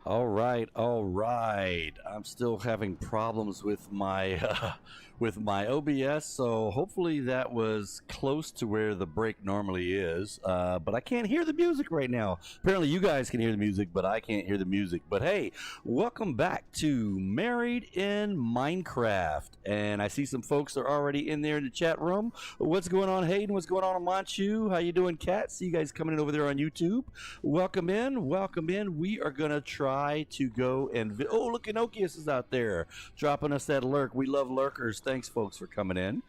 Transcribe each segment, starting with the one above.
All right, all right. I'm still having problems with my with my OBS, so hopefully that was close to where the break normally is. But I can't hear the music right now. Apparently, you guys can hear the music, but I can't hear the music. But hey, welcome back to Married in Minecraft, and I see some folks are already in there in the chat room. What's going on, Hayden? What's going on, Manchu? How you doing, Kat? See you guys coming in over there on YouTube. Welcome in, welcome in. We are gonna try to go and oh, look, Enochius is out there dropping us that lurk. We love lurkers. Thanks, folks, for coming in.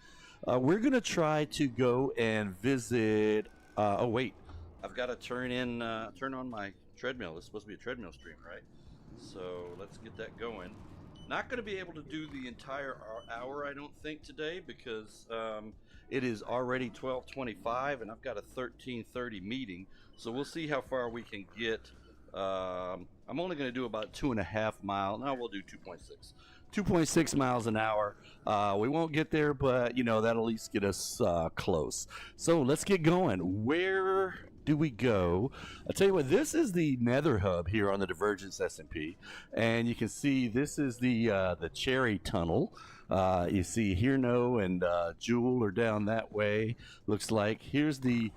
We're gonna try to go and visit. Oh wait, I've got to turn on my treadmill. It's supposed to be a treadmill stream, right? So let's get that going. Not going to be able to do the entire hour, I don't think, today because it is already 12:25 and I've got a 13:30 meeting. So we'll see how far we can get. I'm only going to do about 2.5 miles. No, we'll do 2.6. 2.6 miles an hour. We won't get there, but, you know, that'll at least get us close. So let's get going. Where do we go? I'll tell you what, this is the Nether Hub here on the Divergence SMP. And you can see this is the Cherry Tunnel. You see Hirno and Jewel are down that way. Looks like here's the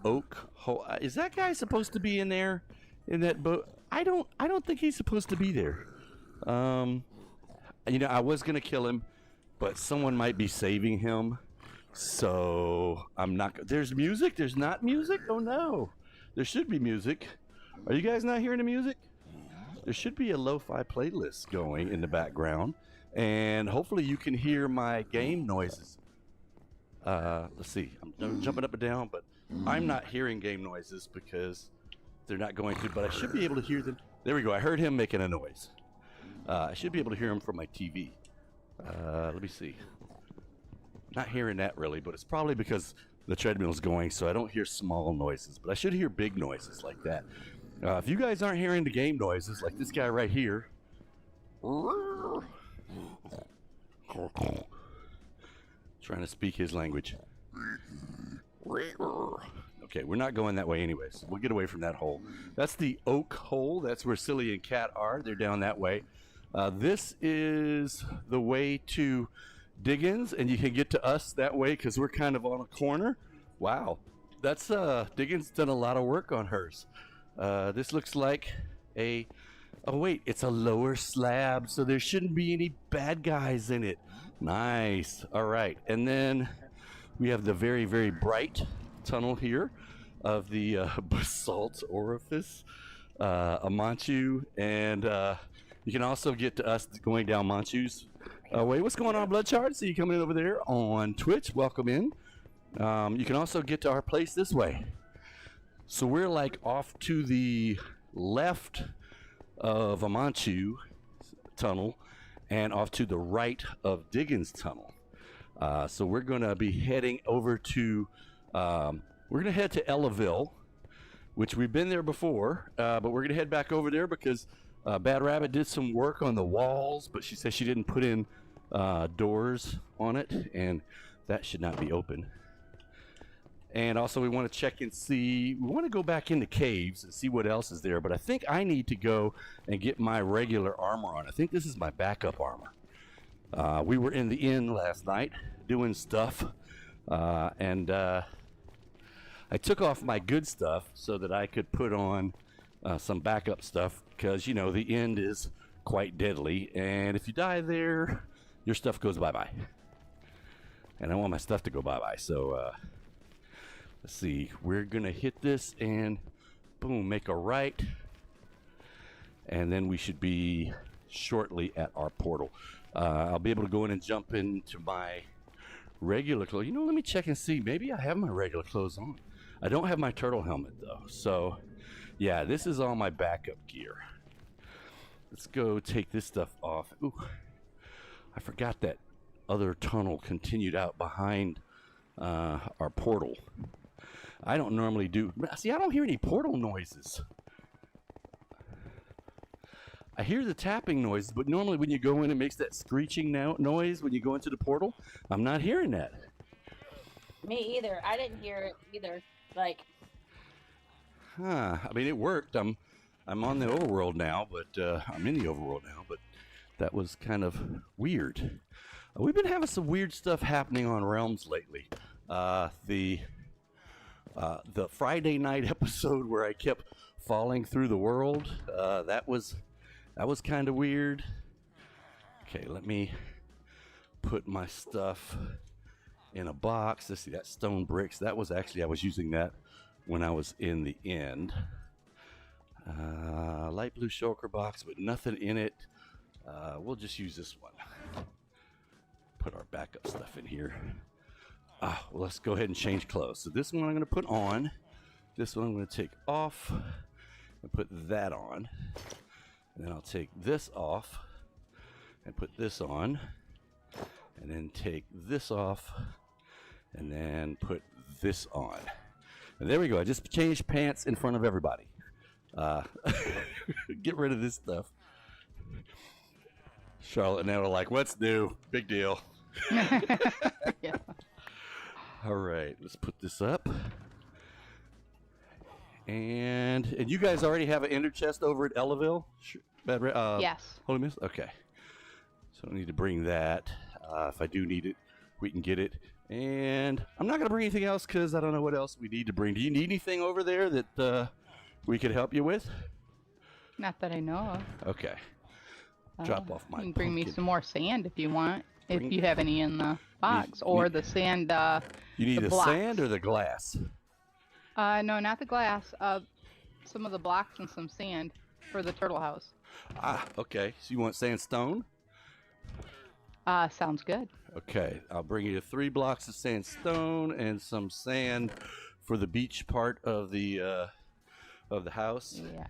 Oak Hole. Is that guy supposed to be in there? In that boat? I don't think he's supposed to be there. You know, I was gonna kill him, but someone might be saving him, so I'm not. There's music. There's not music. Oh no, there should be music. Are you guys not hearing the music? There should be a lo-fi playlist going in the background, and hopefully you can hear my game noises. Let's see. I'm jumping up and down, but I'm not hearing game noises because they're not going to, but I should be able to hear them. There we go. I heard him making a noise. I should be able to hear him from my TV. Let me see. Not hearing that really, but it's probably because the treadmill's going, so I don't hear small noises, but I should hear big noises like that. If you guys aren't hearing the game noises, like this guy right here. Trying to speak his language. Okay, we're not going that way anyways. We'll get away from that hole. That's the Oak Hole. That's where Silly and Cat are. They're down that way. This is the way to Diggins, and you can get to us that way because we're kind of on a corner. Wow, that's Diggins done a lot of work on hers. This looks like a... Oh wait, it's a lower slab, so there shouldn't be any bad guys in it. Nice. All right, and then we have the very, very bright tunnel here of the basalt orifice, a Manchu, and you can also get to us going down Manchu's way. What's going on, Bloodshard? See you coming in over there on Twitch. Welcome in. You can also get to our place this way. So we're like off to the left of a Manchu tunnel and off to the right of Diggins tunnel. So we're going to be heading over to we're going to head to Ellaville, which we've been there before, but we're going to head back over there because Bad Rabbit did some work on the walls, but she said she didn't put in doors on it, and that should not be open. And also we want to check and see, we want to go back into caves and see what else is there, but I think I need to go and get my regular armor on. I think this is my backup armor. We were in the inn last night doing stuff, and I took off my good stuff so that I could put on some backup stuff because, you know, the end is quite deadly, and if you die there, your stuff goes bye-bye. And I want my stuff to go bye-bye, so let's see. We're going to hit this and, boom, make a right, and then we should be shortly at our portal. I'll be able to go in and jump into my regular clothes. You know, let me check and see. Maybe I have my regular clothes on. I don't have my turtle helmet, though. So, yeah, this is all my backup gear. Let's go take this stuff off. Ooh, I forgot that other tunnel continued out behind our portal. I don't normally do... See, I don't hear any portal noises. I hear the tapping noise, but normally when you go in, it makes that screeching noise when you go into the portal. I'm not hearing that. Me either. I didn't hear it either. Like, I mean, it worked. I'm on the overworld now, but I'm in the overworld now, but that was kind of weird. We've been having some weird stuff happening on Realms lately. The Friday night episode where I kept falling through the world, that was kind of weird. Okay, let me put my stuff in a box. Let's see, that stone bricks. That was actually, I was using that when I was in the end. Light blue shulker box with nothing in it. We'll just use this one. Put our backup stuff in here. Well, let's go ahead and change clothes. So this one I'm going to put on. This one I'm going to take off and put that on. And then I'll take this off and put this on. And then take this off and then put this on. And there we go. I just changed pants in front of everybody. Get rid of this stuff. Charlotte and Ed are like, what's new? Big deal. Yeah. All right, let's put this up. And you guys already have an ender chest over at Ellaville? Yes. Holy Mist? Okay. So I need to bring that. If I do need it, we can get it. And I'm not going to bring anything else because I don't know what else we need to bring. Do you need anything over there that we could help you with? Not that I know of. Okay. Drop off my You can bring me pumpkin. some more sand if you want. Bring- If you have any in the box. Or the sand. You need the blocks. sand or the glass? No, not the glass. Some of the blocks and some sand for the turtle house. Okay. So you want sandstone? Sounds good. Okay, I'll bring you 3 blocks of sandstone and some sand for the beach part of the house. Yeah.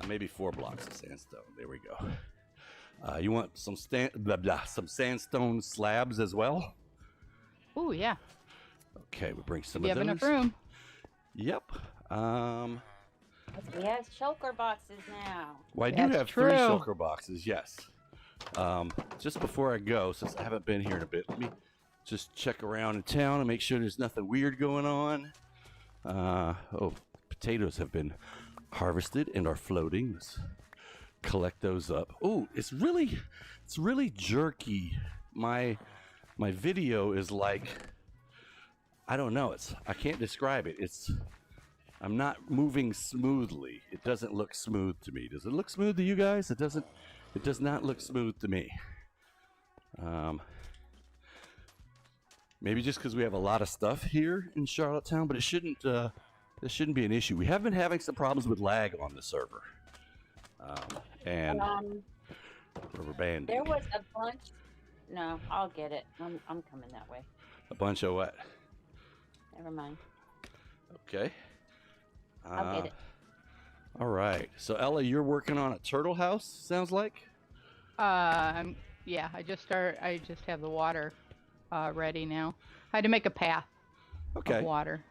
Maybe 4 blocks of sandstone. There we go. You want some some sandstone slabs as well? Ooh, yeah. Okay, we bring some You of have those. enough room. Yep. We have shulker boxes now. Well, I do That's have true. 3 shulker boxes. Yes. Just before I go, since I haven't been here in a bit, let me just check around in town and make sure there's nothing weird going on. Potatoes have been harvested and are floating. Let's collect those up. Oh, it's really jerky. My video is like, I don't know. I can't describe it. I'm not moving smoothly. It doesn't look smooth to me. Does it look smooth to you guys? It does not look smooth to me. Maybe just because we have a lot of stuff here in Charlottetown, but it shouldn't. This shouldn't be an issue. We have been having some problems with lag on the server, and rubber banding. There was a bunch. No, I'll get it. I'm coming that way. A bunch of what? Never mind. Okay. I'll get it. All right. So Ella, you're working on a turtle house. Sounds like. Yeah. I just have the water ready now. I had to make a path Okay. of water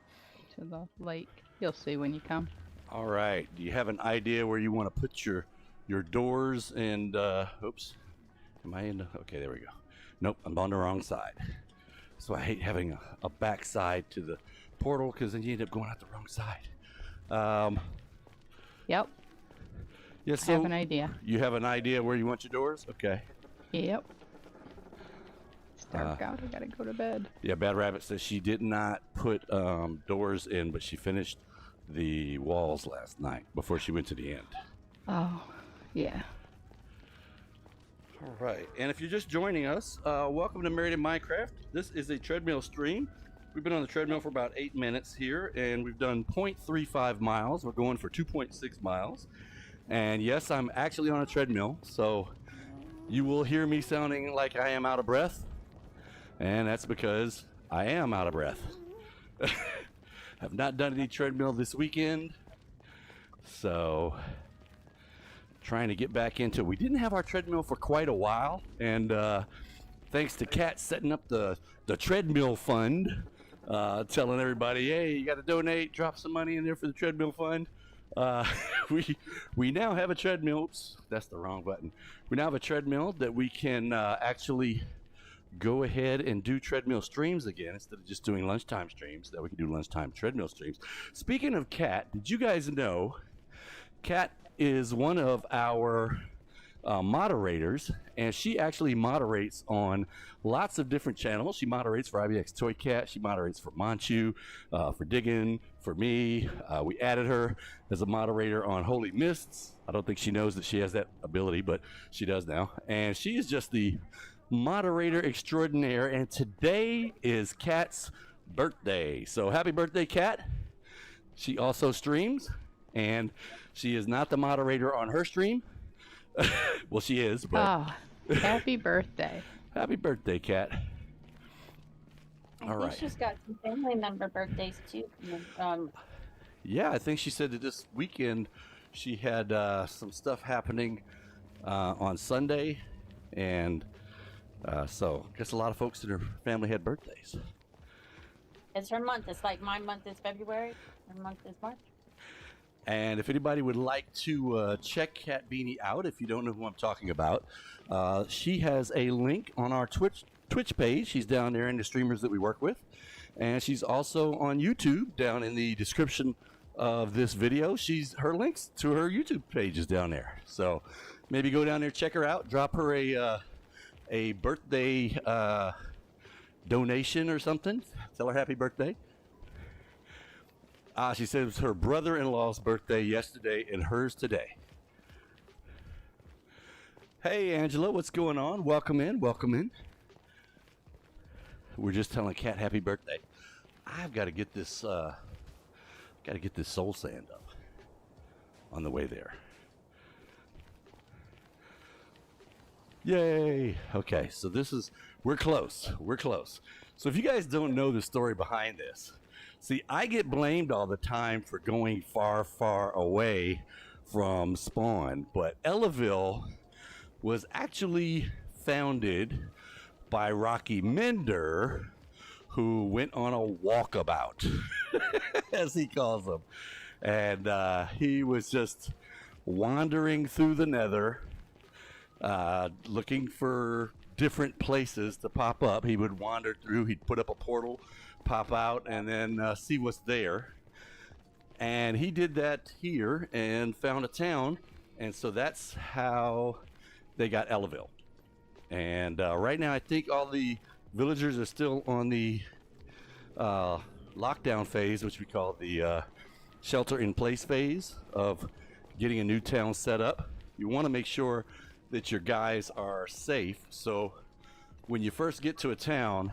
to the lake. You'll see when you come. All right. Do you have an idea where you want to put your doors and oops. Am I in the okay, there we go. Nope, I'm on the wrong side. So I hate having a back side to the portal because then you end up going out the wrong side. Yep. Yeah, I so have an idea. you have an idea where you want your doors? Okay. Yep. It's dark out. I gotta go to bed. Yeah, Bad Rabbit says she did not put doors in, but she finished the walls last night before she went to the end. Oh, yeah. All right, and if you're just joining us, welcome to Married in Minecraft. This is a treadmill stream. We've been on the treadmill for about 8 minutes here, and we've done 0.35 miles. We're going for 2.6 miles. And yes, I'm actually on a treadmill, so you will hear me sounding like I am out of breath. And that's because I am out of breath. Have not done any treadmill this weekend, so trying to get back into it. We didn't have our treadmill for quite a while, and thanks to Kat setting up the treadmill fund, telling everybody, hey, you got to donate, drop some money in there for the treadmill fund. We now have a treadmill. Oops, that's the wrong button. We now have a treadmill that we can actually go ahead and do treadmill streams again instead of just doing lunchtime streams. That we can do lunchtime treadmill streams. Speaking of Kat, did you guys know Kat is one of our moderators, and she actually moderates on lots of different channels. She moderates for IBX Toy Cat. She moderates for Manchu, for Diggin, for me. We added her as a moderator on Holy Mists. I don't think she knows that she has that ability, but she does now. And she is just the moderator extraordinaire. And today is Kat's birthday. So happy birthday, Kat. She also streams, and she is not the moderator on her stream. Well, she is, but happy birthday. Happy birthday, Kat. I think she's got some family member birthdays too. Yeah, I think she said that this weekend she had some stuff happening on Sunday, and so I guess a lot of folks in her family had birthdays. It's her month. It's like my month is February. Her month is March. And if anybody would like to check Kat Beanie out, if you don't know who I'm talking about, she has a link on our Twitch page. She's down there in the streamers that we work with. And she's also on YouTube down in the description of this video. Her links to her YouTube page is down there. So maybe go down there, check her out, drop her a birthday donation or something. Tell her happy birthday. She said it was her brother-in-law's birthday yesterday and hers today. Hey, Angela, what's going on? Welcome in, welcome in. We're just telling Kat happy birthday. I've got to get this, soul sand up on the way there. Yay! Okay, so we're close. So if you guys don't know the story behind this, see, I get blamed all the time for going far, far away from Spawn, but Ellaville was actually founded by Rocky Mender, who went on a walkabout, as he calls them. And he was just wandering through the nether, looking for different places to pop up. He would wander through, he'd put up a portal, pop out, and then see what's there. And he did that here and found a town, and so that's how they got Ellaville. And right now I think all the villagers are still on the lockdown phase, which we call the shelter in place phase of getting a new town set up. You want to make sure that your guys are safe, so when you first get to a town,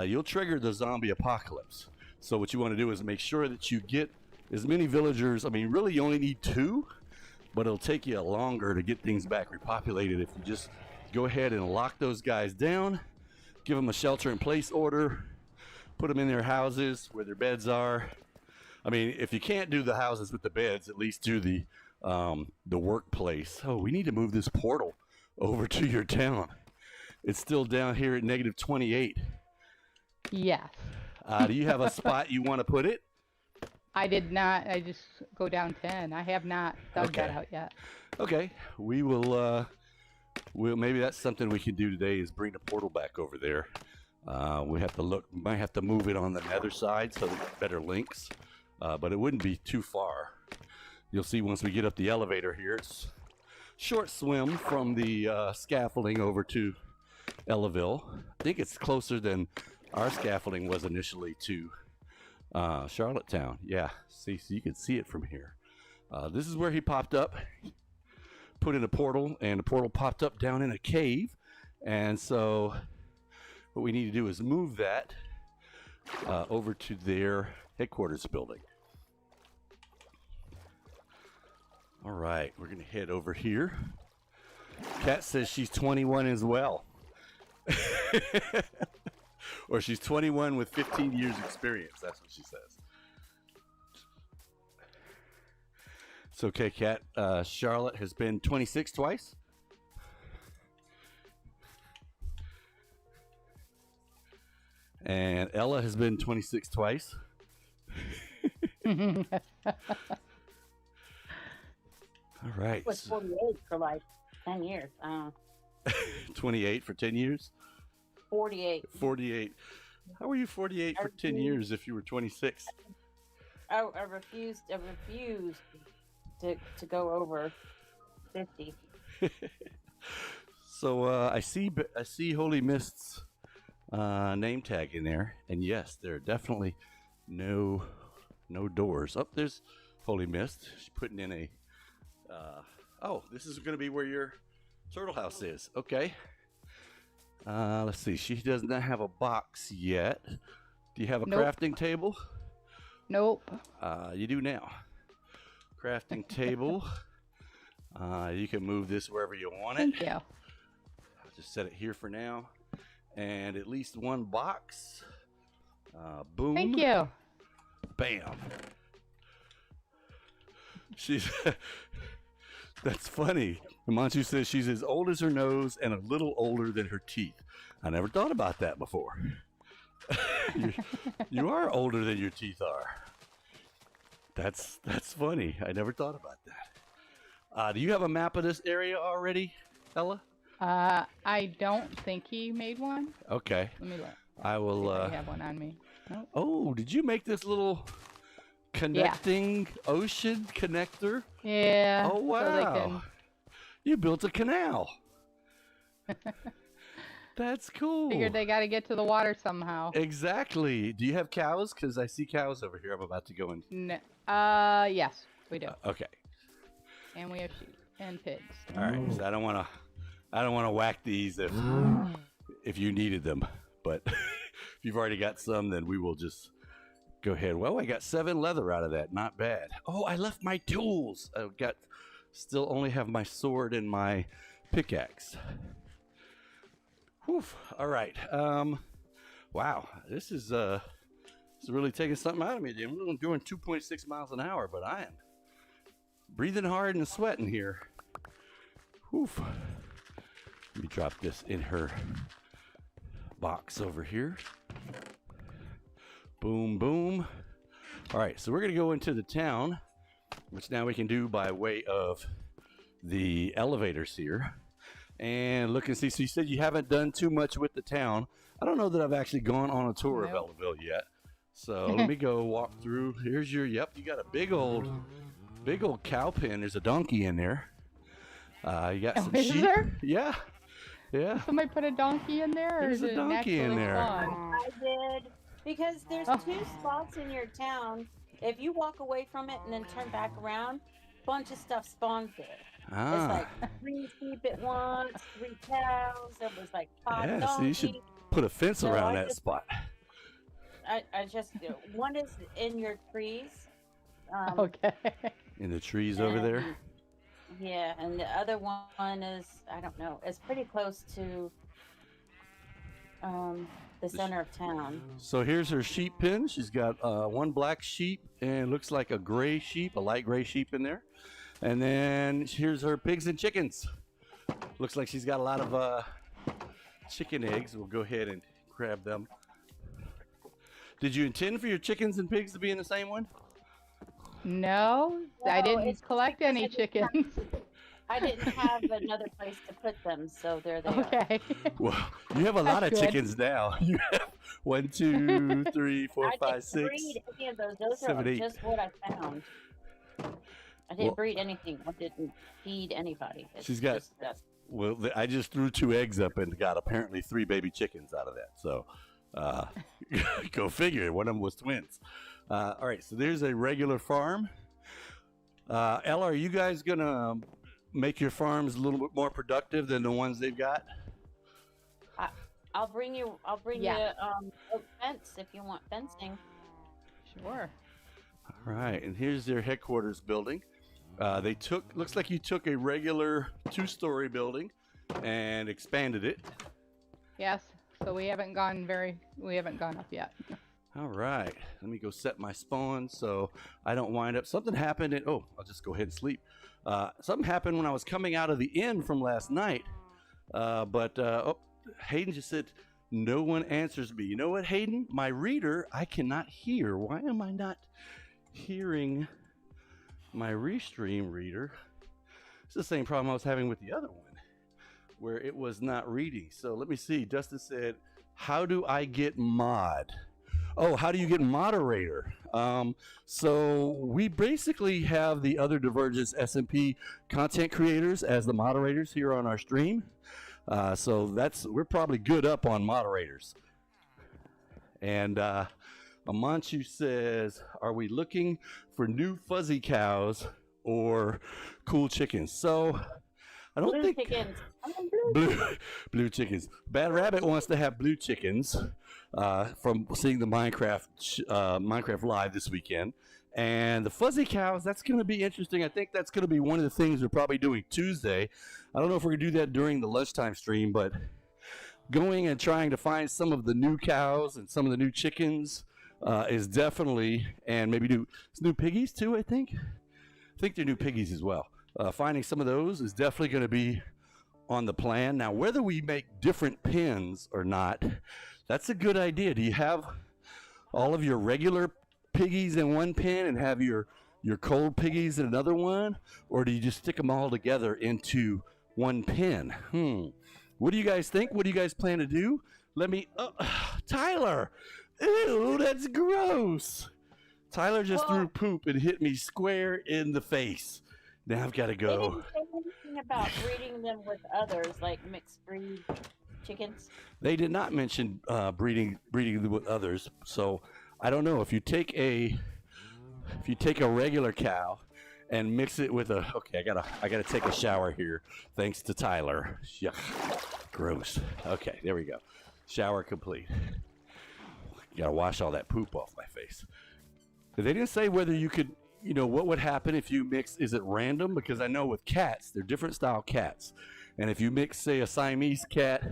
you'll trigger the zombie apocalypse. So what you want to do is make sure that you get as many villagers. I mean, really you only need 2, but it'll take you longer to get things back repopulated if you just go ahead and lock those guys down, give them a shelter in place order, put them in their houses where their beds are. I mean, if you can't do the houses with the beds, at least do the workplace. Oh, we need to move this portal over to your town. It's still down here at -28. Yes. Do you have a spot you want to put it? I did not. I just go down 10. I have not dug that out yet. Okay. We will, maybe that's something we can do today is bring the portal back over there. We have to look, might have to move it on the nether side so that better links, but it wouldn't be too far. You'll see once we get up the elevator here, it's short swim from the scaffolding over to Ellaville. I think it's closer than our scaffolding was initially to Charlottetown. Yeah, see, so you can see it from here. This is where he popped up, put in a portal, and the portal popped up down in a cave. And so what we need to do is move that over to their headquarters building. All right, we're gonna head over here. Kat says she's 21 as well. Or she's 21 with 15 years experience. That's what she says. It's okay, Kat. Charlotte has been 26 twice. And Ella has been 26 twice. All right. It was 48 for like 10 years. 28 for 10 years? 48. 48. How were you 48 for 10 years if you were 26? I refused. to go over 50. So I see Holy Mist's name tag in there, and yes, there are definitely no doors. Oh, there's Holy Mist. She's putting in a. Oh, this is going to be where your turtle house is. Okay. Let's see. She does not have a box yet. Do you have a crafting table? Nope. You do now. Crafting table. You can move this wherever you want it. Thank you. I'll just set it here for now. And at least one box. Boom. Thank you. Bam. She's. That's funny. Manchu says she's as old as her nose and a little older than her teeth. I never thought about that before. You are older than your teeth are. That's funny. I never thought about that. Do you have a map of this area already, Ella? I don't think he made one. Okay. Let me look. I will. I have one on me. Nope. Oh, did you make this little connecting ocean connector? Yeah. Oh wow! So they can... You built a canal. That's cool. Figured they got to get to the water somehow. Exactly. Do you have cows? Because I see cows over here. I'm about to go in. No. Yes, we do. Okay. And we have sheep and pigs. All right. So I don't want to whack these if you needed them, but if you've already got some, then we will just go ahead. Well, I got 7 leather out of that. Not bad. Oh, I left my tools. I've got still only have my sword and my pickaxe. Whew. All right. Wow. This is really taking something out of me. I'm doing 2.6 miles an hour, but I am breathing hard and sweating here. Whew. Let me drop this in her box over here. Boom, boom. All right, so we're going to go into the town, which now we can do by way of the elevators here. And look and see. So you said you haven't done too much with the town. I don't know that I've actually gone on a tour of Ellaville yet. So let me go walk through. Here's your, yep, you got a big old cow pen. There's a donkey in there. You got some sheep. There? Yeah. Yeah. Somebody put a donkey in there? Or There's is a it donkey in naturally there. spawned? I did. Because there's 2 spots in your town. If you walk away from it and then turn back around, a bunch of stuff spawns there. Ah. It's like 3 sheep at once, 3 cows. It was like 5 Yeah, donkeys. so you should put a fence So around I that just- spot. I just do. One is in your trees. Okay. In the trees over there. Yeah, and the other one is, I don't know, it's pretty close to the center of town. So here's her sheep pen. She's got 1 black sheep and looks like a gray sheep, a light gray sheep in there. And then here's her pigs and chickens. Looks like she's got a lot of chicken eggs. We'll go ahead and grab them. Did you intend for your chickens and pigs to be in the same one? No, I No, didn't it's collect because any I didn't have- chickens. I didn't have another place to put them, so there they are. Okay. Well, you have a lot of That's good. chickens now. You have 1, 2, 3, 4, I 5, didn't 6. breed any of those. Those 7, are 8. just what I found. I didn't Well- breed anything. I didn't feed anybody. It's She's got- just that. Well, I just threw 2 eggs up and got apparently 3 baby chickens out of that. So, go figure. One of them was twins. All right, so there's a regular farm. Ella, are you guys gonna make your farms a little bit more productive than the ones they've got? I'll bring you Yeah. a fence if you want fencing. Sure. All right, and here's their headquarters building. Looks like you took a regular 2-story building and expanded it. Yes. So we haven't gone up yet. All right, let me go set my spawn so I don't wind up. Something happened, and I'll just go ahead and sleep. Something happened when I was coming out of the inn from last night. Hayden just said, no one answers me. You know what, Hayden? My reader, I cannot hear. Why am I not hearing my Restream reader? It's the same problem I was having with the other one, where it was not reading. So let me see. Dustin said, how do I get mod? Oh, how do you get moderator? So we basically have the other Divergence SMP content creators as the moderators here on our stream. So we're probably good up on moderators. And Amanchu says, are we looking for new fuzzy cows or cool chickens? So I don't think chickens. blue chickens. Bad Rabbit wants to have blue chickens from seeing the Minecraft Live this weekend. And the fuzzy cows, that's going to be interesting. I think that's going to be one of the things we're probably doing Tuesday. I don't know if we're going to do that during the lunchtime stream, but going and trying to find some of the new cows and some of the new chickens is definitely, and maybe new piggies too, I think. I think they're new piggies as well. Finding some of those is definitely going to be on the plan. Now, whether we make different pins or not, that's a good idea. Do you have all of your regular piggies in one pin and have your cold piggies in another one? Or do you just stick them all together into one pin? What do you guys think? What do you guys plan to do? Tyler! Ew, that's gross! Tyler just threw poop and hit me square in the face. Now I've got to They go. didn't say anything about breeding them with others, like mixed breed chickens. They did not mention breeding with others, so I don't know if you take a regular cow and mix it with a. Okay, I gotta take a shower here. Thanks to Tyler. Yuck, gross. Okay, there we go. Shower complete. Gotta wash all that poop off my face. They didn't say whether you could. You know, what would happen if you mix, is it random? Because I know with cats, they're different style cats. And if you mix, say, a Siamese cat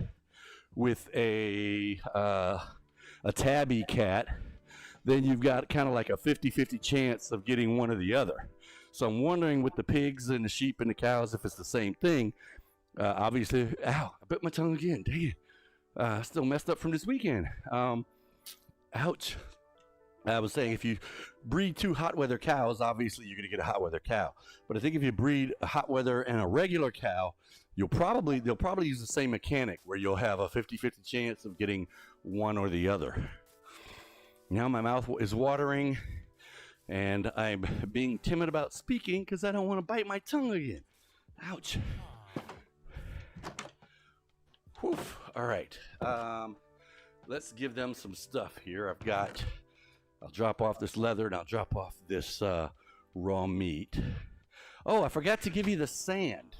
with a tabby cat, then you've got kind of like a 50-50 chance of getting one or the other. So I'm wondering with the pigs and the sheep and the cows, if it's the same thing. Obviously, ow, I bit my tongue again, dang it. Still messed up from this weekend. Ouch. I was saying if you breed two hot weather cows, obviously you're going to get a hot weather cow. But I think if you breed a hot weather and a regular cow, they'll probably use the same mechanic where you'll have a 50-50 chance of getting one or the other. Now my mouth is watering and I'm being timid about speaking because I don't want to bite my tongue again. Ouch. Whew. All right. Let's give them some stuff here. I'll drop off this leather and I'll drop off this raw meat. Oh, I forgot to give you the sand.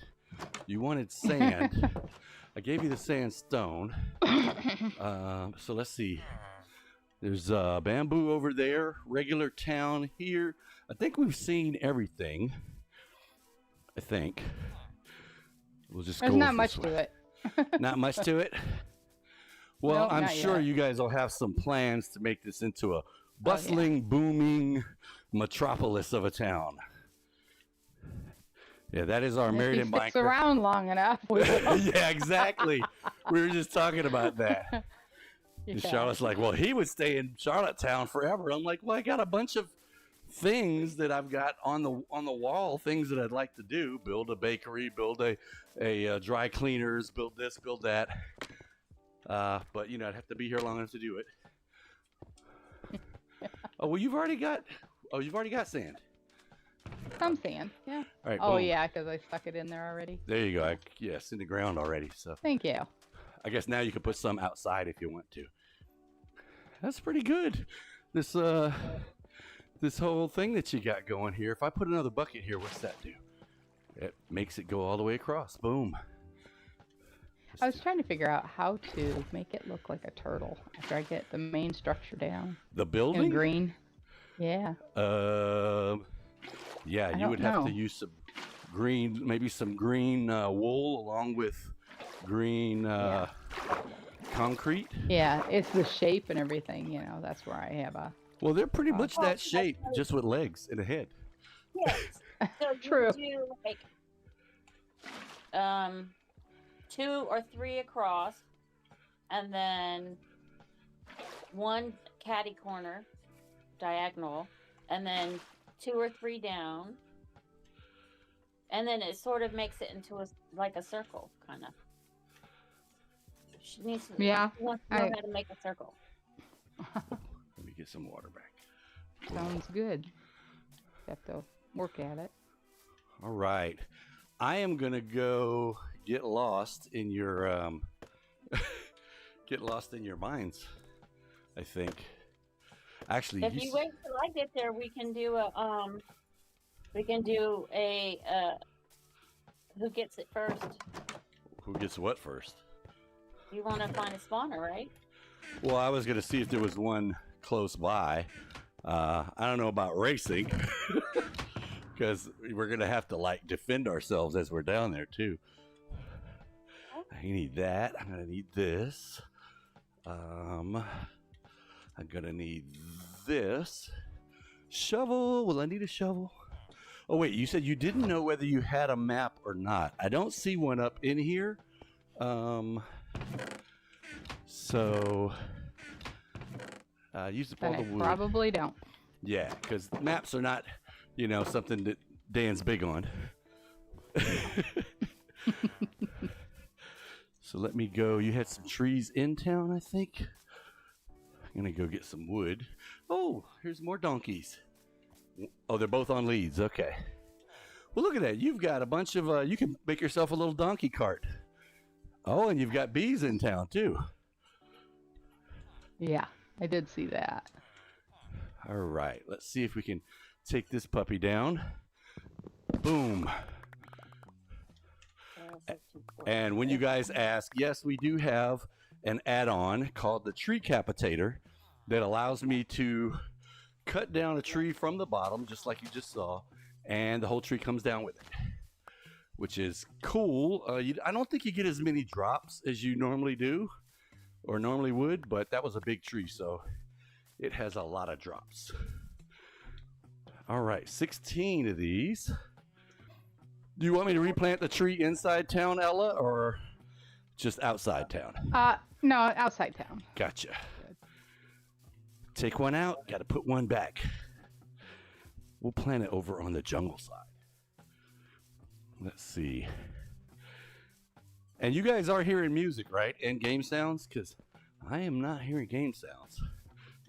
You wanted sand. I gave you the sandstone. So let's see. There's bamboo over there, regular town here. I think we've seen everything. I think. We'll just There's go not this much way. to it. Not much to it? Well, Nope, I'm not sure yet. you guys will have some plans to make this into a bustling, booming metropolis of a town. Yeah, that is our Married If in he sticks Minecraft. around long enough. we will. Yeah, exactly. We were just talking about that. And Yeah. Charlotte's like, well, he would stay in Charlottetown forever. I'm like, well, I got a bunch of things that I've got on the wall, things that I'd like to do. Build a bakery, build a dry cleaners, build this, build that. But, you know, I'd have to be here long enough to do it. Oh, well, you've already got sand. Some sand. Yeah. All right. Oh, boom. yeah, because I stuck it in there already. There you go. It's in the ground already. So Thank you. I guess now you can put some outside if you want to. That's pretty good. This whole thing that you got going here. If I put another bucket here, what's that do? It makes it go all the way across. Boom. I was trying to figure out how to make it look like a turtle after I get the main structure down. The building? In green. Yeah. Yeah, I you would don't have to know. use some green, maybe some green wool along with green concrete. Yeah, it's the shape and everything, you know, that's where I have a... Well, they're pretty much Oh, that shape, just with legs and a head. Yes. So True. you do like 2 or 3 across, and then 1 catty corner diagonal, and then 2 or 3 down, and then it sort of makes it into like a circle, kind of. She needs to, Yeah, she wants to know how to make a circle. Let me get some water back. Sounds good. Have to work at it. All right. I am going to go get lost in your get lost in your minds, I think. Actually, If you wait till I get there, we can do a who gets it first. Who gets what first? You want to find a spawner, right? Well, I was going to see if there was one close by. I don't know about racing because we're going to have to like defend ourselves as we're down there too. I need that. I'm going to need this. I'm going to need this. Shovel. Will I need a shovel? Oh, wait. You said you didn't know whether you had a map or not. I don't see one up in here. So use up all the wood. Probably don't. Yeah, because maps are not, something that Dan's big on. So let me go. You had some trees in town, I think. I'm going to go get some wood. Oh, here's more donkeys. Oh, they're both on leads. Okay. Well, look at that. You've got a bunch of, you can make yourself a little donkey cart. Oh, and you've got bees in town, too. Yeah, I did see that. All right. Let's see if we can take this puppy down. Boom. And when you guys ask, yes, we do have an add-on called the Tree Capitator that allows me to cut down a tree from the bottom, just like you just saw, and the whole tree comes down with it, which is cool. I don't think you get as many drops as you normally do or normally would, but that was a big tree, so it has a lot of drops. All right, 16 of these. Do you want me to replant the tree inside town, Ella, or just outside town? No, outside town. Gotcha. Take one out, got to put one back. We'll plant it over on the jungle side. Let's see. And you guys are hearing music, right? And game sounds? Because I am not hearing game sounds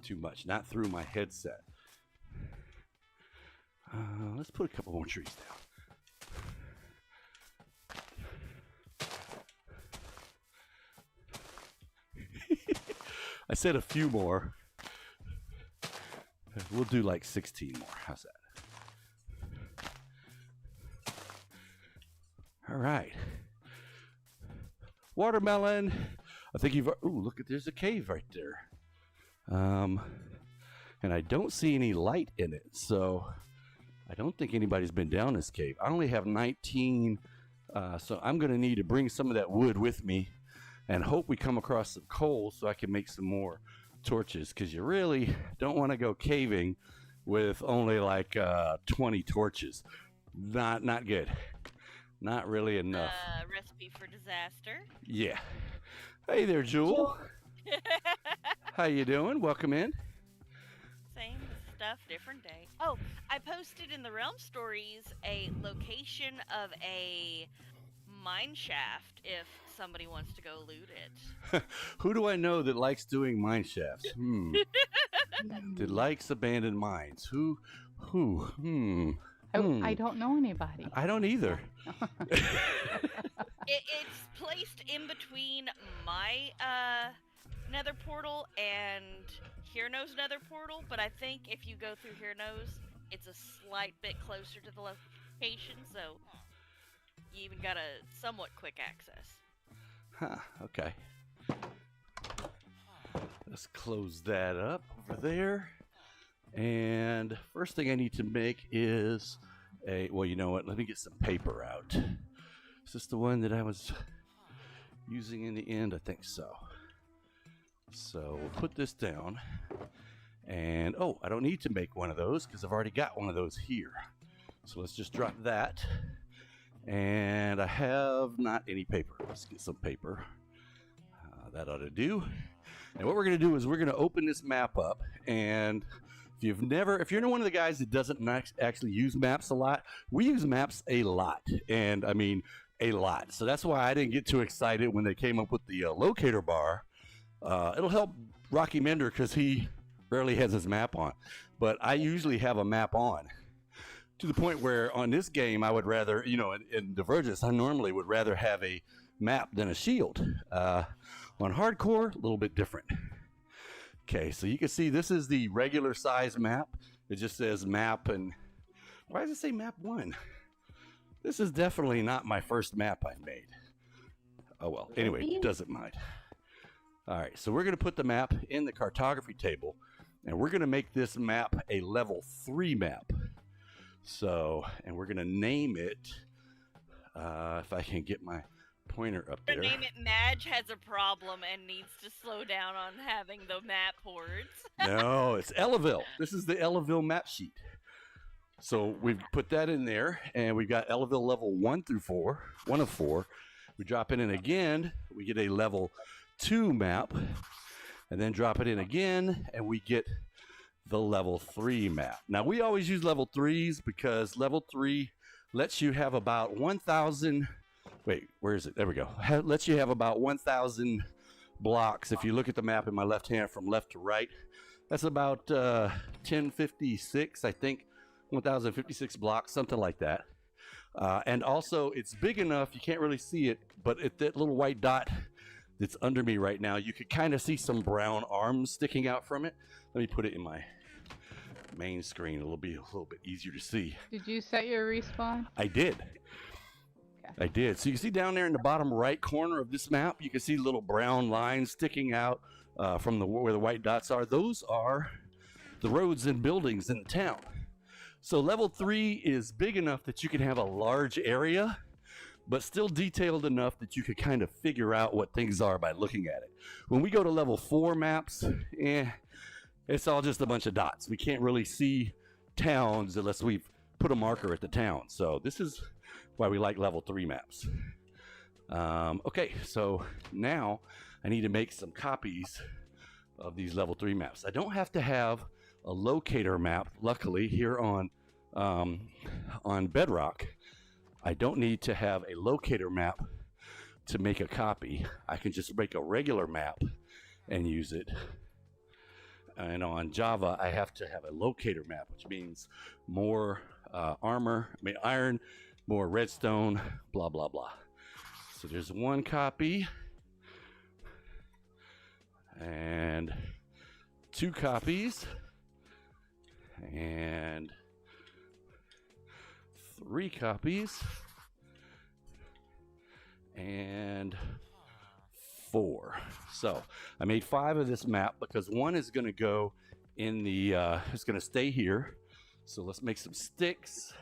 too much, not through my headset. Let's put a couple more trees down. I said a few more. We'll do like 16 more. How's that? All right. Watermelon. I think you've... Ooh, look, there's a cave right there. And I don't see any light in it, so I don't think anybody's been down this cave. I only have 19, so I'm going to need to bring some of that wood with me and hope we come across some coal so I can make some more torches, because you really don't want to go caving with only like 20 torches. Not good. Not really enough. Recipe for disaster. Yeah. Hey there, Jewel. How you doing? Welcome in. Same stuff, different day. Oh, I posted in the Realm Stories a location of a mine shaft if somebody wants to go loot it. Who do I know that likes doing mine shafts? That likes abandoned mines? Who? I don't know anybody. I don't either. It's placed in between my nether portal and Hirno's nether portal, but I think if you go through Hirno's, it's a slight bit closer to the location, so you even got a somewhat quick access. Huh, okay. Let's close that up over there. And first thing I need to make is well, you know what? Let me get some paper out. Is this the one that I was using in the end? I think so. So we'll put this down. And, oh, I don't need to make one of those because I've already got one of those here. So let's just drop that. And I have not any paper. Let's get some paper. That ought to do. And what we're going to do is we're going to open this map up. And if you're one of the guys that doesn't actually use maps a lot, we use maps a lot. And I mean, a lot. So that's why I didn't get too excited when they came up with the locator bar. It'll help Rocky Mender because he rarely has his map on, but I usually have a map on, to the point where on this game I would rather, you know, in Divergence, I normally would rather have a map than a shield. On hardcore, a little bit different. Okay, so you can see this is the regular size map. It just says map, and why does it say map 1? This is definitely not my first map I've made. Oh well, anyway, doesn't mind. All right, so we're gonna put the map in the cartography table, and we're gonna make this map a level 3 map. So, and we're gonna name it, if I can get my pointer up there. Name it Madge has a problem and needs to slow down on having the map hordes. No, it's Ellaville. This is the Ellaville map sheet. So we've put that in there, and we've got Ellaville level 1 through 4, 1 of 4. We drop it in again, we get a level 2 map, and then drop it in again, and we get the level 3 map. Now we always use level 3s because level 3 lets you have about 1,000. Wait, where is it? There we go. Lets you have about 1,000 blocks. If you look at the map in my left hand from left to right, that's about 1056, I think, 1,056 blocks, something like that. And also, it's big enough, you can't really see it, but that little white dot that's under me right now, you could kind of see some brown arms sticking out from it. Let me put it in my main screen. It'll be a little bit easier to see. Did you set your respawn? I did. I did. So you see down there in the bottom right corner of this map, you can see little brown lines sticking out from where the white dots are. Those are the roads and buildings in the town. So level 3 is big enough that you can have a large area, but still detailed enough that you could kind of figure out what things are by looking at it. When we go to level 4 maps, it's all just a bunch of dots. We can't really see towns unless we've put a marker at the town. So this is why we like level 3 maps. Okay, so now I need to make some copies of these level 3 maps. I don't have to have a locator map, luckily, here on Bedrock. I don't need to have a locator map to make a copy. I can just make a regular map and use it. And on Java, I have to have a locator map, which means more iron, more redstone, blah, blah, blah. So there's 1 copy and 2 copies and 3 copies and 4. So I made 5 of this map because 1 is going to go in the it's going to stay here. So let's make some sticks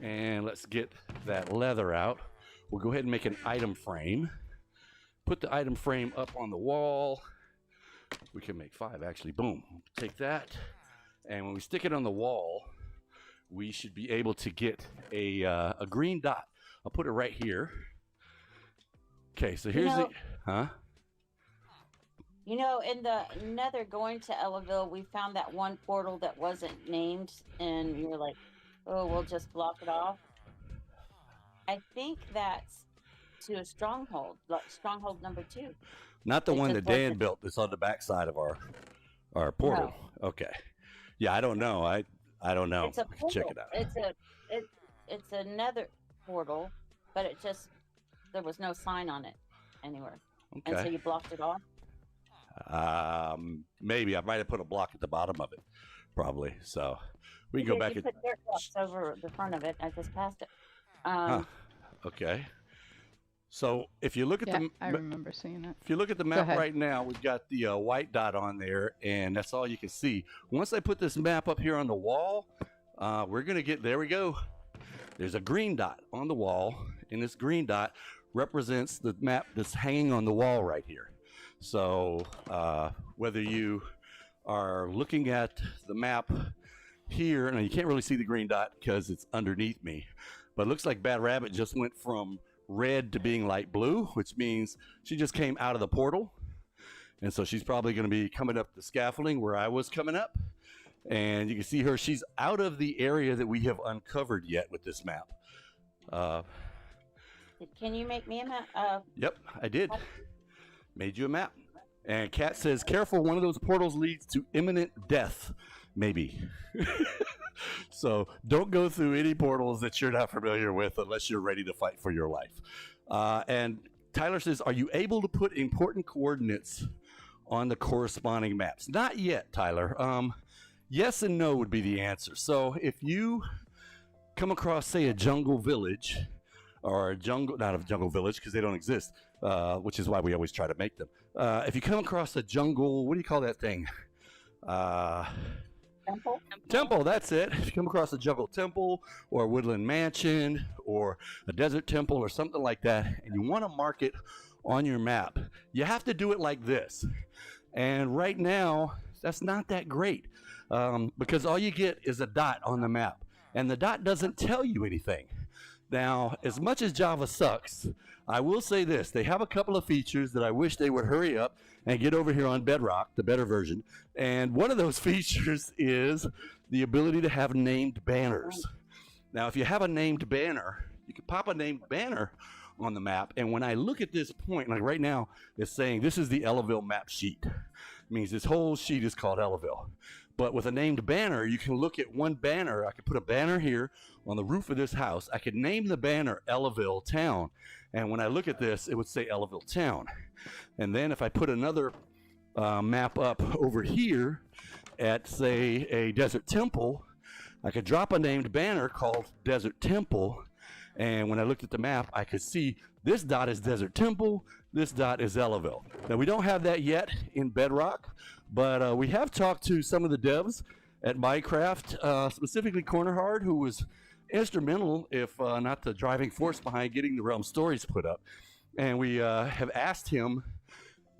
and let's get that leather out. We'll go ahead and make an item frame, put the item frame up on the wall. We can make 5 actually. Boom, take that, and when we stick it on the wall, we should be able to get a green dot. I'll put it right here. Okay, so here's You know, in the Nether going to Ellaville, we found that one portal that wasn't named, and you were like, oh, we'll just block it off. I think that's to a stronghold, like stronghold number 2. Not the one that Dan built that's on the backside of our portal. No. Okay. Yeah, I don't know. I don't know. It's a portal. Check it out. It's a Nether portal, but it just, there was no sign on it anywhere. Okay. And so you blocked it off? Maybe I might have put a block at the bottom of it, probably. So we can go back and put dirt blocks over the front of it. I just passed it. Okay. So if you look at I remember seeing it. If you look at the map right now, we've got the white dot on there, and that's all you can see. Once I put this map up here on the wall, we're gonna get, there we go. There's a green dot on the wall, and this green dot represents the map that's hanging on the wall right here. So whether you are looking at the map here, and you can't really see the green dot because it's underneath me, but it looks like Bad Rabbit just went from red to being light blue, which means she just came out of the portal, and so she's probably going to be coming up the scaffolding where I was coming up, and you can see her. She's out of the area that we have uncovered yet with this map. Can you make me a map? Yep, I did. Made you a map. And Kat says, careful, one of those portals leads to imminent death, maybe. So don't go through any portals that you're not familiar with unless you're ready to fight for your life. And Tyler says, are you able to put important coordinates on the corresponding maps? Not yet, Tyler. Yes and no would be the answer. So if you come across, say, a jungle village, or a jungle, not a jungle village because they don't exist, which is why we always try to make them. If you come across a jungle, what do you call that thing? Temple, that's it. If you come across a jungle temple or a woodland mansion or a desert temple or something like that, and you want to mark it on your map, you have to do it like this. And right now, that's not that great because all you get is a dot on the map, and the dot doesn't tell you anything. Now, as much as Java sucks, I will say this. They have a couple of features that I wish they would hurry up and get over here on Bedrock, the better version. And one of those features is the ability to have named banners. Now, if you have a named banner, you can pop a named banner on the map. And when I look at this point, like right now, it's saying this is the Ellaville map sheet. It means this whole sheet is called Ellaville. But with a named banner, you can look at one banner. I could put a banner here on the roof of this house. I could name the banner Ellaville Town. And when I look at this, it would say Ellaville Town. And then if I put another map up over here at, say, a desert temple, I could drop a named banner called Desert Temple. And when I looked at the map, I could see this dot is Desert Temple, this dot is Ellaville. Now, we don't have that yet in Bedrock, but we have talked to some of the devs at Minecraft, specifically Cornerhard, who was instrumental, if not the driving force behind getting the Realm Stories put up. And we have asked him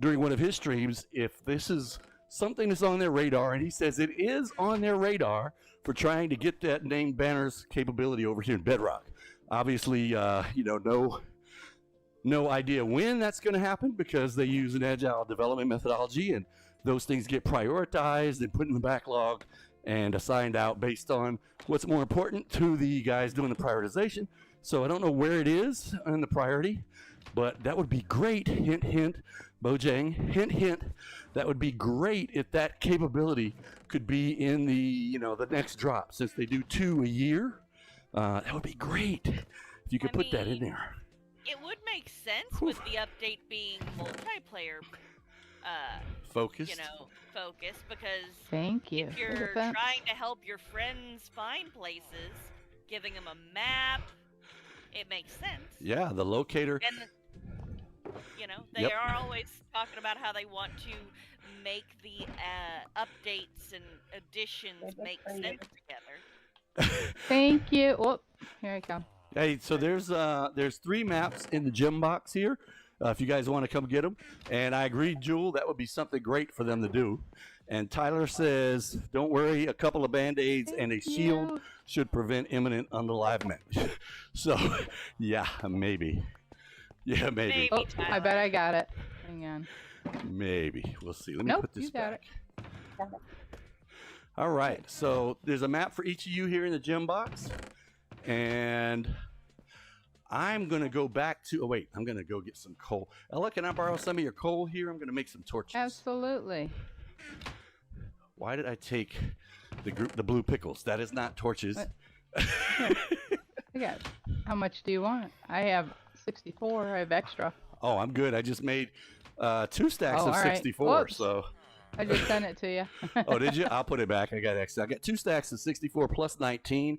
during one of his streams if this is something that's on their radar, and he says it is on their radar for trying to get that named banners capability over here in Bedrock. Obviously, you know, no idea when that's going to happen because they use an agile development methodology, and those things get prioritized and put in the backlog and assigned out based on what's more important to the guys doing the prioritization. So I don't know where it is in the priority, but that would be great. Hint, hint, Bojang, hint, hint. That would be great if that capability could be in the, you know, the next drop. Since they do 2 a year, that would be great if you could put that in there. It would make sense with the update being multiplayer focused. You know, focused, because Thank you. if you're trying to help your friends find places, giving them a map, it makes sense. Yeah, the locator. And you know, they are always talking about how they want to make the updates and additions make sense together. Thank you. Whoop, here I come. Hey, so there's 3 maps in the gym box here. If you guys want to come get them. And I agree, Jewel, that would be something great for them to do. And Tyler says, don't worry, a couple of Band-Aids and a shield should prevent imminent unalivement. So, yeah, maybe. Yeah, maybe. Oh, I bet I got it. Hang on. Maybe. We'll see. Let me Nope, put this you got back. All right. So there's a map for each of you here in the gym box. And I'm going to go back to, oh, wait, I'm going to go get some coal. Ella, can I borrow some of your coal here? I'm going to make some torches. Absolutely. Why did I take the blue pickles? That is not torches. I got, how much do you want? I have 64. I have extra. Oh, I'm good. I just made 2 stacks of 64. Whoops. So I just sent it to you. Oh, did you? I'll put it back. I got extra. I got 2 stacks of 64 plus 19.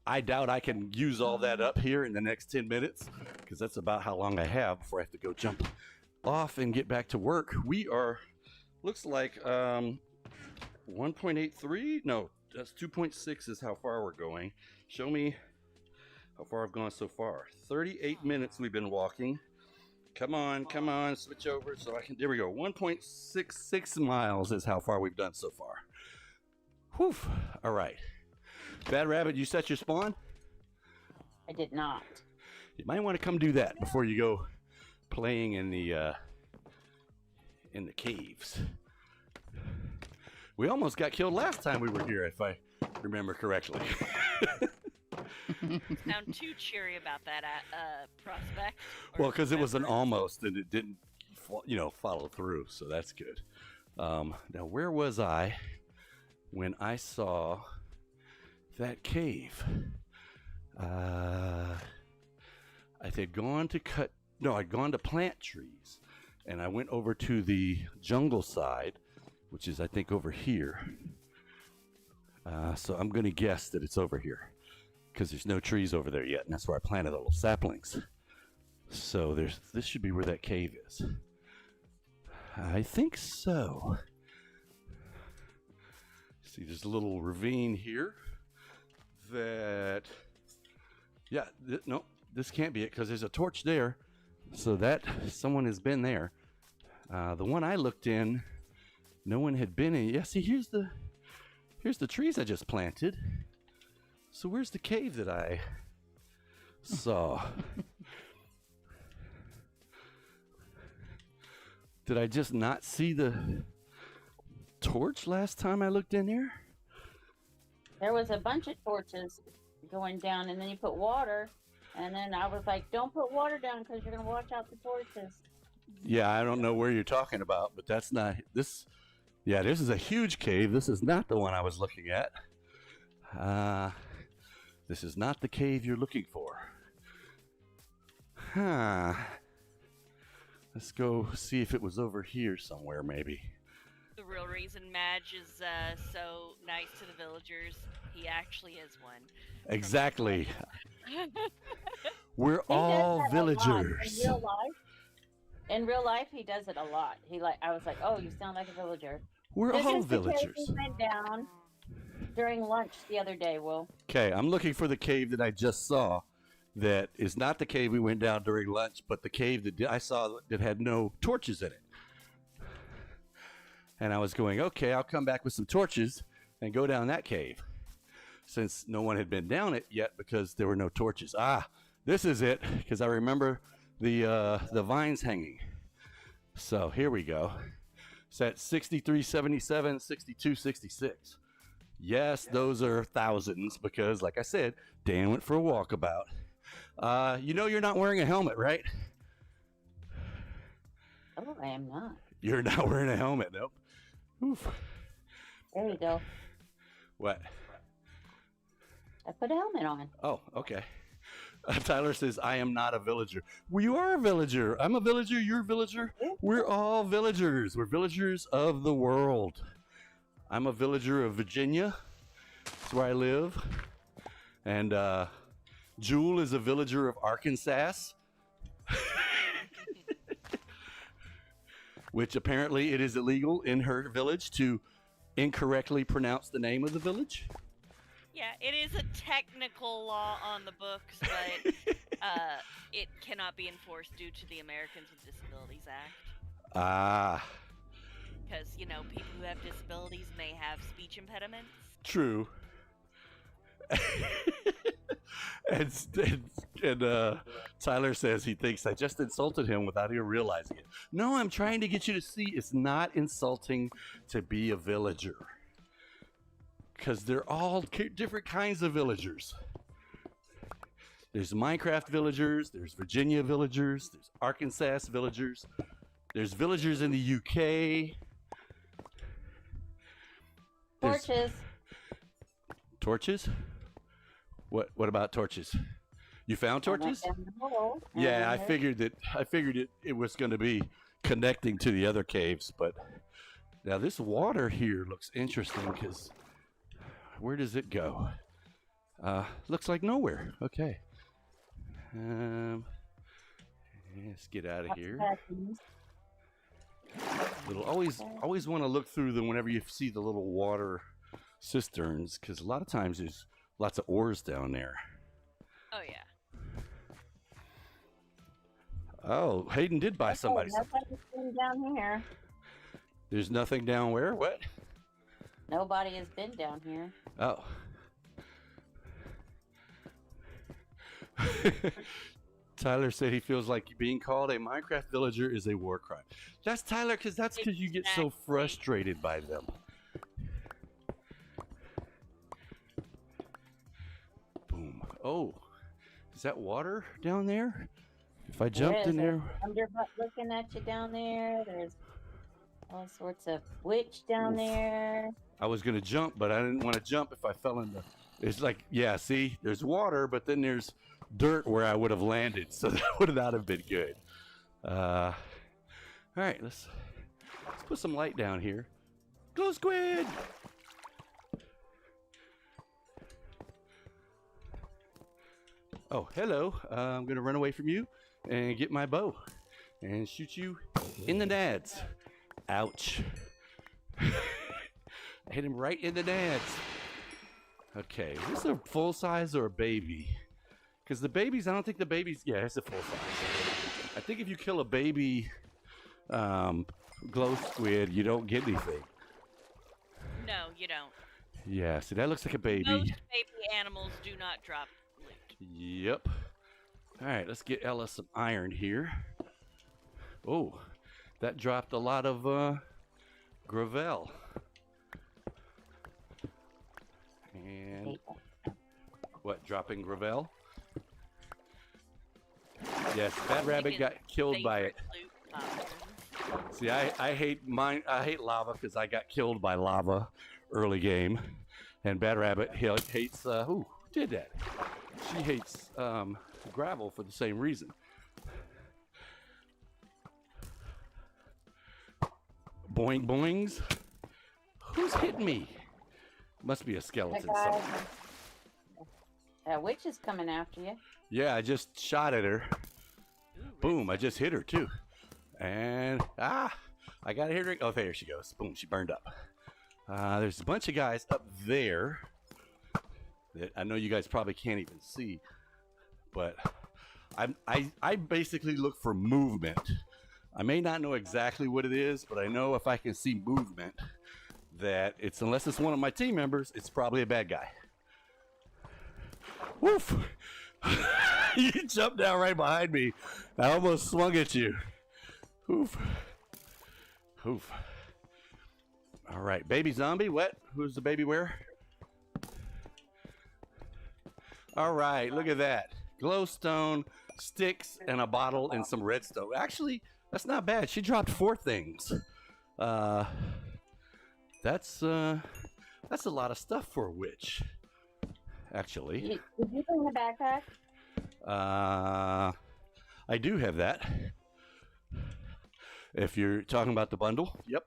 I doubt I can use all that up here in the next 10 minutes because that's about how long I have before I have to go jump off and get back to work. We are, looks like 1.83. No, that's 2.6 is how far we're going. Show me how far I've gone so far. 38 minutes we've been walking. Come on, switch over so I can, there we go. 1.66 miles is how far we've done so far. Whew, all right. Bad Rabbit, you set your spawn? I did not. You might want to come do that before you go playing in the caves. We almost got killed last time we were here, if I remember correctly. Sound too cheery about that prospect. Well, because it was an almost, and it didn't follow through. So that's good. Now, where was I when I saw that cave? I had gone to plant trees, and I went over to the jungle side, which is, I think, over here. So I'm going to guess that it's over here, because there's no trees over there yet, and that's where I planted the little saplings. So this should be where that cave is. I think so. See, there's a little ravine here that, yeah, no, this can't be it, because there's a torch there. So that someone has been there. The one I looked in, no one had been in. Yeah, see, here's the trees I just planted. So where's the cave that I saw? Did I just not see the torch last time I looked in there? There was a bunch of torches going down, and then you put water, and then I was like, don't put water down because you're going to watch out the torches. Yeah, I don't know where you're talking about, but that's not this. Yeah, this is a huge cave. This is not the one I was looking at. This is not the cave you're looking for. Huh. Let's go see if it was over here somewhere, maybe. The real reason Madge is so nice to the villagers, he actually is one. Exactly. We're He all does that a lot villagers. In real life, he does it a lot. I was like, oh, you sound like a villager. We're This all is the cave villagers. we went down during lunch the other day, Will. Okay, I'm looking for the cave that I just saw. That is not the cave we went down during lunch, but the cave that I saw that had no torches in it. And I was going, okay, I'll come back with some torches and go down that cave, since no one had been down it yet because there were no torches. Ah, this is it, because I remember the vines hanging. So here we go. It's at 6377, 6266. Yes, those are thousands, because like I said, Dan went for a walkabout. You're not wearing a helmet, right? Oh, I am not. You're not wearing a helmet, nope. Oof. There you go. What? I put a helmet on. Oh, okay. Tyler says, I am not a villager. Well, you are a villager. I'm a villager. You're a villager. We're all villagers. We're villagers of the world. I'm a villager of Virginia. That's where I live. And Jewel is a villager of Arkansas. Which apparently it is illegal in her village to incorrectly pronounce the name of the village. Yeah, it is a technical law on the books, but it cannot be enforced due to the Americans with Disabilities Act. Ah, Because, people who have disabilities may have speech impediments. true. and Tyler says he thinks I just insulted him without even realizing it. No, I'm trying to get you to see it's not insulting to be a villager. Because they're all different kinds of villagers. There's Minecraft villagers, there's Virginia villagers, there's Arkansas villagers, there's villagers in the UK. Torches. Torches? What about torches? You found torches? I went down the hole, Yeah, I and figured it was going to be connecting to the other caves, but now this water here looks interesting because where does it go? Looks like nowhere. Okay. Let's get out of here. Always want to look through them whenever you see the little water cisterns, because a lot of times there's lots of ores down there. Oh, yeah. Oh, Hayden did buy somebody something. Nobody's been down here. There's nothing down where? What? Nobody has been down here. Oh. Tyler said he feels like being called a Minecraft villager is a war crime. That's Tyler, because you get so frustrated by them. Boom. Oh, is that water down there? If I jumped in there, Thunderbutt looking at you down there. There's all sorts of witch down Oof. there. I was gonna jump, but I didn't want to jump if I fell in the. It's like, yeah, see, there's water, but then there's dirt where I would have landed, so that would not have been good. All right, let's put some light down here. Go squid! Oh, hello. I'm gonna run away from you and get my bow and shoot you in the nads. Ouch. I hit him right in the nads. Okay, is this a full size or a baby? Because the babies, I don't think the babies, yeah, it's a full size. I think if you kill a baby glow squid, you don't get anything. No, you don't. Yeah, see, that looks like a baby. Most baby animals do not drop loot. Yep. All right, let's get Ella some iron here. Oh, that dropped a lot of gravel. And what, dropping gravel? Yes, Bad Rabbit got killed by it. See, I hate lava because I got killed by lava early game, and Bad Rabbit hates who did that? She hates gravel for the same reason. Boing boings. Who's hitting me? Must be a skeleton. That witch is coming after you. Yeah, I just shot at her. Boom, I just hit her too. And, I got to hit her. Oh, there she goes. Boom, she burned up. There's a bunch of guys up there that I know you guys probably can't even see. But I basically look for movement. I may not know exactly what it is, but I know if I can see movement, that it's, unless it's one of my team members, it's probably a bad guy. Woof! You jumped down right behind me. I almost swung at you. Oof. Oof. All right, baby zombie, what? Who's the baby where? All right, look at that. Glowstone, sticks, and a bottle and some redstone. Actually, that's not bad. She dropped 4 things. That's a lot of stuff for a witch. Actually. Did you bring the backpack? I do have that. If you're talking about the bundle, yep.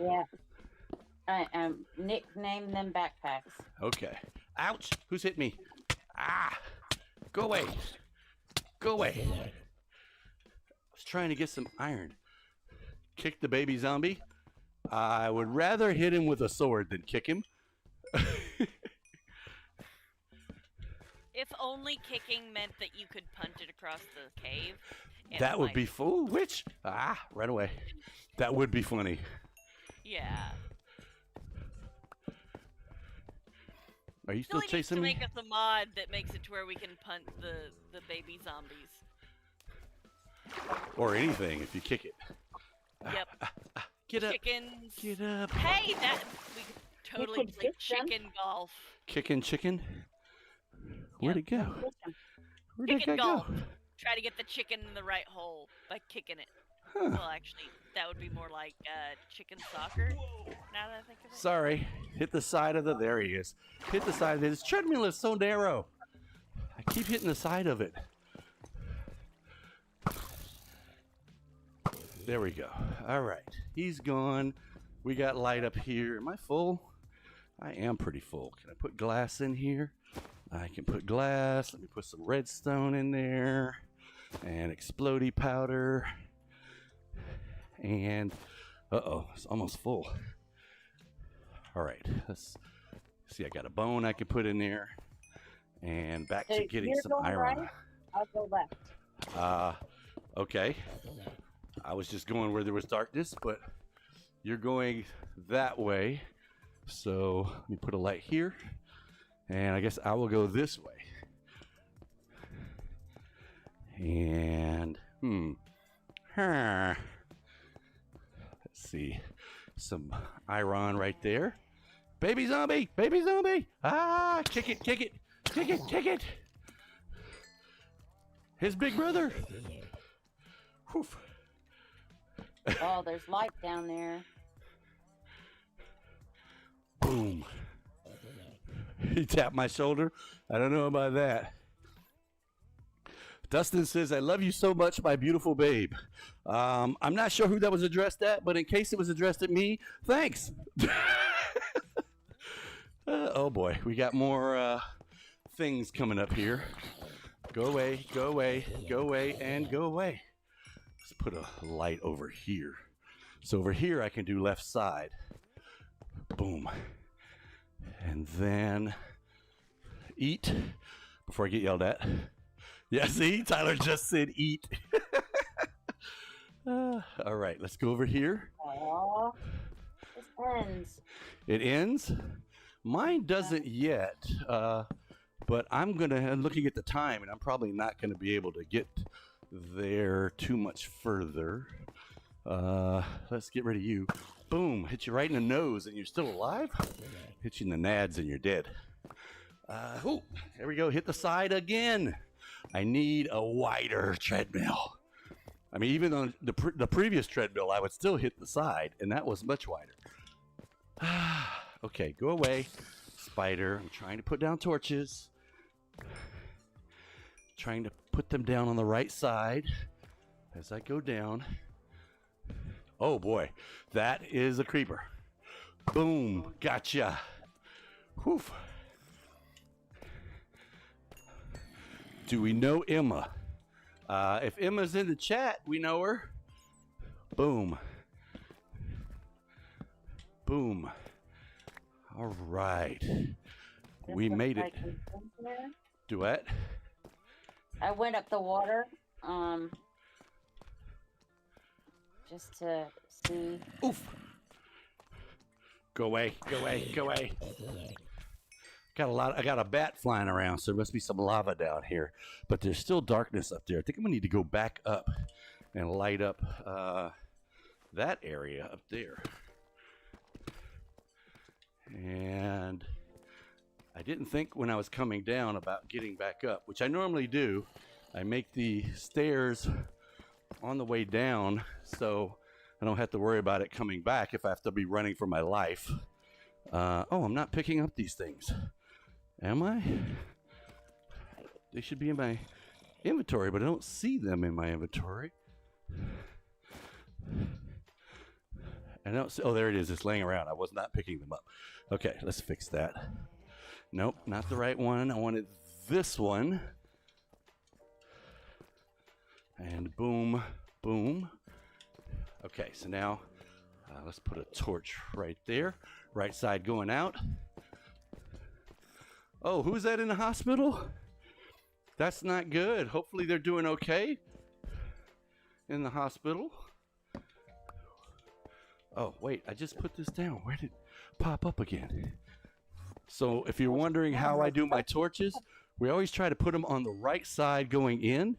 Yeah. Nickname them backpacks. Okay. Ouch! Who's hit me? Ah! Go away! Go away! I was trying to get some iron. Kick the baby zombie. I would rather hit him with a sword than kick him. If only kicking meant that you could punt it across the cave. That would be full. Which? Right away. That would be funny. Yeah. Are you still chasing me? Make us a mod that makes it to where we can punt the baby zombies. Or anything if you kick it. Yep. Get up. Chickens. Get up. Hey, we could totally play chicken golf. Kicking chicken? Where'd it go? Where'd it Chicken go? golf. Try to get the chicken in the right hole by kicking it. Huh. Well, actually, that would be more like chicken soccer. Now that I think of it. Sorry. Hit the side of the... There he is. Hit the side of it. This treadmill is so narrow. I keep hitting the side of it. There we go. All right. He's gone. We got light up here. Am I full? I am pretty full. Can I put glass in here? I can put glass. Let me put some redstone in there. And explodey powder. And, uh-oh, it's almost full. All right, let's see. I got a bone I can put in there. And back to getting some iron. Right, I'll go left. Okay. I was just going where there was darkness, but you're going that way. So let me put a light here. And I guess I will go this way. And, let's see. Some iron right there. Baby zombie! Baby zombie! Kick it, kick it, kick it, kick it! His big brother. Whew. Oh, there's light down there. Boom. He tapped my shoulder. I don't know about that. Dustin says, I love you so much, my beautiful babe. I'm not sure who that was addressed at, but in case it was addressed at me, thanks. Oh boy, we got more things coming up here. Go away, go away, go away, and go away. Let's put a light over here. So over here I can do left side. Boom. And then eat before I get yelled at. Yeah, see, Tyler just said eat. All right, let's go over here. Oh, this ends. It ends? Mine doesn't yet, but I'm looking at the time, and I'm probably not going to be able to get there too much further. Let's get rid of you. Boom, hit you right in the nose, and you're still alive? Hit you in the nads, and you're dead. Ooh, there we go, hit the side again. I need a wider treadmill. I mean, even on the previous treadmill, I would still hit the side, and that was much wider. Okay, go away, spider. I'm trying to put down torches. Trying to put them down on the right side as I go down. Oh boy, that is a creeper. Boom, gotcha. Whew. Do we know Emma? If Emma's in the chat, we know her. Boom. Boom. All right. We made it. Duet. I went up the water, just to see. Oof. Go away, go away, go away. I got a bat flying around, so there must be some lava down here. But there's still darkness up there. I think I'm gonna need to go back up and light up that area up there. And I didn't think when I was coming down about getting back up, which I normally do. I make the stairs on the way down so I don't have to worry about it coming back if I have to be running for my life. Oh, I'm not picking up these things. Am I? They should be in my inventory, but I don't see them in my inventory. I don't see, oh, there it is. It's laying around. I was not picking them up. Okay, let's fix that. Nope, not the right one. I wanted this one. And boom, boom. Okay, so now let's put a torch right there. Right side going out. Oh, who's that in the hospital? That's not good. Hopefully they're doing okay in the hospital. Oh, wait, I just put this down. Where did it pop up again? So if you're wondering how I do my torches, we always try to put them on the right side going in.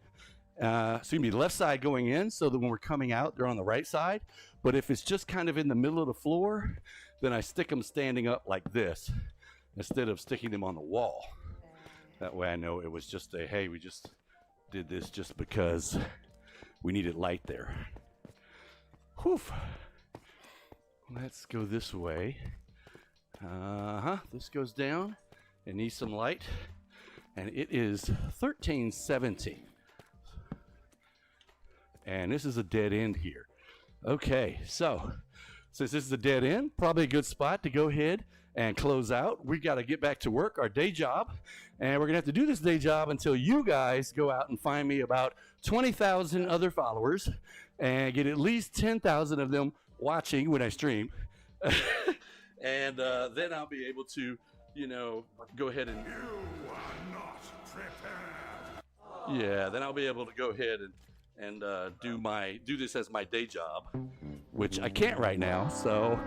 Left side going in, so that when we're coming out, they're on the right side. But if it's just kind of in the middle of the floor, then I stick them standing up like this instead of sticking them on the wall. That way I know it was just a, hey, we just did this just because we needed light there. Whew. Let's go this way. This goes down. It needs some light. And it is 13:17. And this is a dead end here. Okay, so since this is a dead end, probably a good spot to go ahead and close out. We got to get back to work, our day job. And we're going to have to do this day job until you guys go out and find me about 20,000 other followers and get at least 10,000 of them watching when I stream. And then I'll be able to, go ahead and... You are not prepared. Yeah, then I'll be able to go ahead and do this as my day job, which I can't right now. So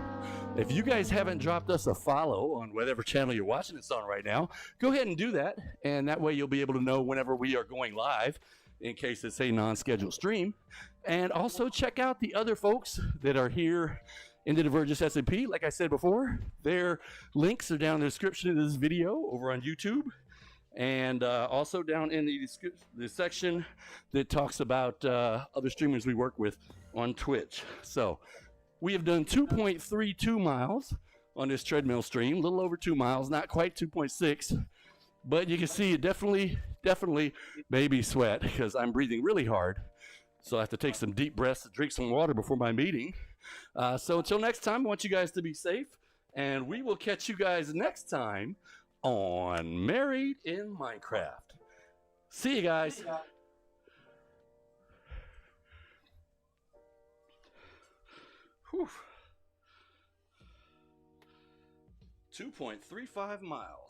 if you guys haven't dropped us a follow on whatever channel you're watching this on right now, go ahead and do that. And that way you'll be able to know whenever we are going live in case it's a non-scheduled stream. And also check out the other folks that are here in the Divergence SMP. Like I said before, their links are down in the description of this video over on YouTube. And also down in the section that talks about other streamers we work with on Twitch. So we have done 2.32 miles on this treadmill stream, a little over 2 miles, not quite 2.6, but you can see it definitely baby sweat because I'm breathing really hard. So I have to take some deep breaths, drink some water before my meeting. So until next time, I want you guys to be safe, and we will catch you guys next time on Married in Minecraft. See you guys. Whew. 2.35 miles.